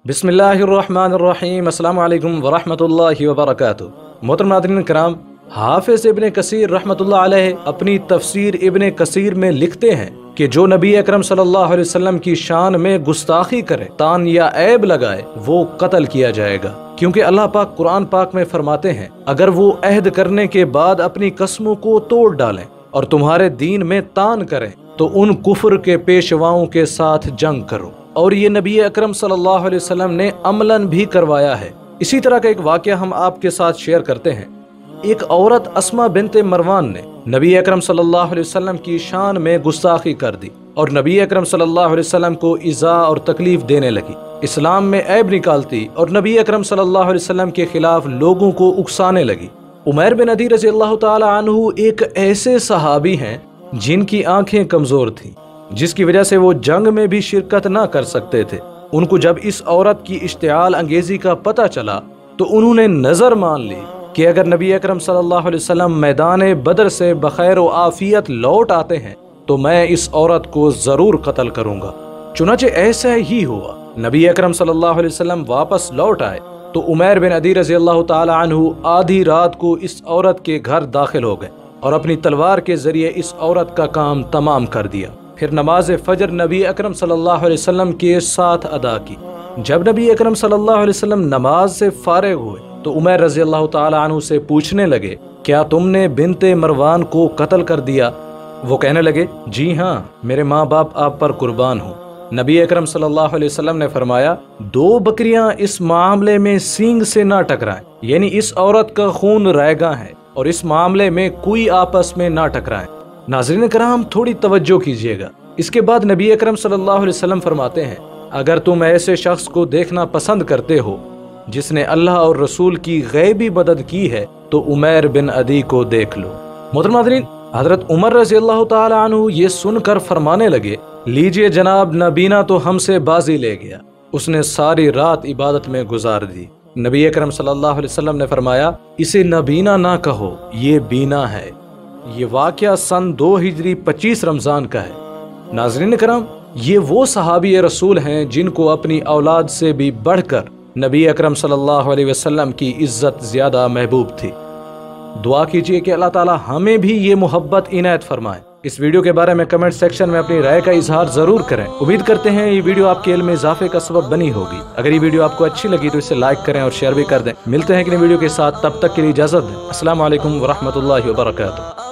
बिस्मिल्लाहिर्रहमानिर्रहीम अस्सलामु अलैकुम वरहमतुल्लाहि वबरकातुहू। मोहतरम नाज़रीन किराम, हाफिज़ इब्ने कसीर रहमतुल्लाह अलैह अपनी तफसीर इब्ने कसीर में लिखते हैं कि जो नबी अकरम सल्लल्लाहु अलैहि वसल्लम की शान में गुस्ताखी करे, तान या ऐब लगाए, वो कत्ल किया जाएगा। क्योंकि अल्लाह पाक कुरान पाक में फरमाते हैं, अगर वो अहद करने के बाद अपनी कसमों को तोड़ डालें और तुम्हारे दीन में तान करें तो उन कुफ्र के पेशवाओं के साथ जंग करो। और ये नबी अकरम सल्लल्लाहु अलैहि वसल्लम ने अमलन भी करवाया है। इसी तरह का एक वाक़या हम आपके साथ शेयर करते हैं। एक औरत अस्मा बिनते मरवान ने नबी अकरम सल्लल्लाहु अलैहि वसल्लम की शान में गुस्ताखी कर दी और नबी अकरम सल्लल्लाहु अलैहि वसल्लम को इज़ा और तकलीफ देने लगी, इस्लाम में ऐब निकालती और नबी अकरम सल्लल्लाहु अलैहि वसल्लम के खिलाफ लोगों को उकसाने लगी। उमैर बिन अदी रज़ी अल्लाह ताला अन्हु एक ऐसे सहाबी हैं जिनकी आंखें कमजोर थीं, जिसकी वजह से वो जंग में भी शिरकत ना कर सकते थे। उनको जब इस औरत की इश्तिआल अंगेजी का पता चला तो उन्होंने नजर मान ली कि अगर नबी अकरम सल्लल्लाहु अलैहि वसल्लम मैदान बदर से बखैर व आफियत लौट आते हैं तो मैं इस औरत को जरूर कत्ल करूंगा। चुनाचे ऐसा ही हुआ। नबी अकरम सल्लल्लाहु अलैहि वसल्लम वापस लौट आए तो उमैर बिन अदी रज़ी अल्लाह ताला अन्हु आधी रात को इस औरत के घर दाखिल हो गए और अपनी तलवार के जरिए इस औरत का काम तमाम कर दिया। फिर नमाज फजर नबी अकरम सल्लल्लाहु अलैहि वसल्लम के साथ अदा की। जब नबी अकरम सल्लल्लाहु अलैहि वसल्लम नमाज से फारिग हुए तो उमर रज़ी अल्लाह ताला अन्हु से पूछने लगे, क्या तुमने बिनते मरवान को कत्ल कर दिया? वो कहने लगे, जी हाँ, मेरे माँ बाप आप पर कुर्बान हो। नबी अकरम सल्लल्लाहु अलैहि वसल्लम ने फरमाया, दो बकरियां इस मामले में सींग से ना टकराएं, यानी इस औरत का खून रहेगा है और इस मामले में कोई आपस में ना टकराएं। नाज़रीन कराम, थोड़ी तवज्जो कीजिएगा। इसके बाद नबी अकरम सल्लल्लाहु अलैहि वसल्लम फरमाते हैं, अगर तुम ऐसे शख्स को देखना पसंद करते हो जिसने अल्लाह और रसूल की गैबी मदद की है तो उमैर बिन अदी को देख लो। मोहतरम नाज़रीन, हजरत उमर रज़ी अल्लाह ताला अन्हु ये सुनकर फरमाने लगे, लीजिए जनाब, नबीना तो हमसे बाजी ले गया, उसने सारी रात इबादत में गुजार दी। नबी अकरम सल्लल्लाहु अलैहि वसल्लम ने फरमाया, इसे नबीना ना कहो, ये बीना है। ये वाक़या सन 2 हिजरी 25 रमज़ान का है। नाज़रीन करम, ये वो सहाबी रसूल हैं जिनको अपनी औलाद से भी बढ़कर नबी अकरम सल्लल्लाहु अलैहि वसल्लम की इज्जत ज़्यादा महबूब थी। दुआ कीजिए कि अल्लाह ताला हमें भी ये मोहब्बत इनायत फरमाए। इस वीडियो के बारे में कमेंट सेक्शन में अपनी राय का इजहार जरूर करें। उम्मीद करते हैं ये वीडियो आपके इल्म में इजाफे का सबब बनी होगी। अगर ये वीडियो आपको अच्छी लगी तो इसे लाइक करें और शेयर भी कर दें। मिलते हैं कि नई वीडियो के साथ, तब तक के लिए इजाजत दें। अस्सलामु अलैकुम वरहमतुल्लाहि वबरकातुहू।